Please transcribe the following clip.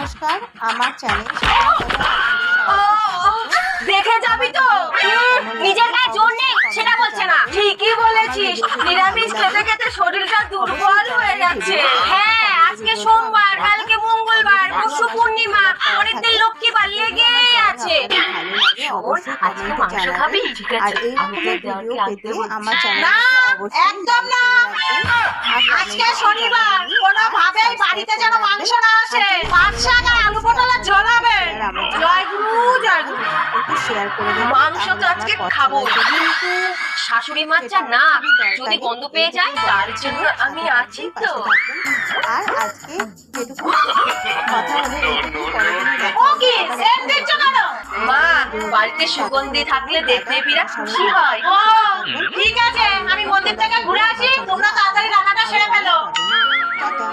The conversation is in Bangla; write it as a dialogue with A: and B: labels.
A: নমস্কার, আমার চ্যানেল
B: দেখে যাবি তো নিজের গায়ে জোর নেই সেটা বলছে না। ঠিকই বলেছিস, নিরামিষ খেতে খেতে শরীরটা দুর্বল হয়ে যাচ্ছে। হ্যাঁ, আজকে সোমবার, কালকে মঙ্গলবার, পরশু পূর্ণিমা, পরের দিন লক্ষ্মীবার লেগেই আছে।
A: ভালো লাগে অবশ্যই
B: আজকে মাংস খাবি? ঠিক
A: আর
B: আছে,
A: এই
B: আমি
A: রকমের
B: তোর
A: ভিডিও
B: দেওয়ারকে
A: পেতে
B: আনতে
A: আমার
B: বলছি।
A: চ্যানেলটা অবশ্যই
B: একদম না। আজকে শনিবার, কোনোভাবেই বাড়িতে যেন মাংস না আসে। পাঁচ শাক আর আলু পটলের ঝোল হবে। জয় গুরু, জয় গুরু।
A: একটু শেয়ার করে দেবেন।
B: মাংস তো আজকে খাবো, কিন্তু শাশুড়ি মার যা না, যদি গন্ধ পেয়ে যায় তার জন্য আমি আছি তো।
A: আর আজকে যেটুকু কথা হলো এইটুকু, পরের দিন দেখা
B: ও
A: হবে।
B: কি সেন্ট দিচ্ছ কেন? মা, বাড়িতে সুগন্ধি থাকলে দেখতে বিরাট খুশি হয়। ও ঠিক আছে, আমি মন্দির থেকে ঘুরে আসি, তোমরা তাড়াতাড়ি রান্নাটা সেরে ফেলো।
A: টাটা।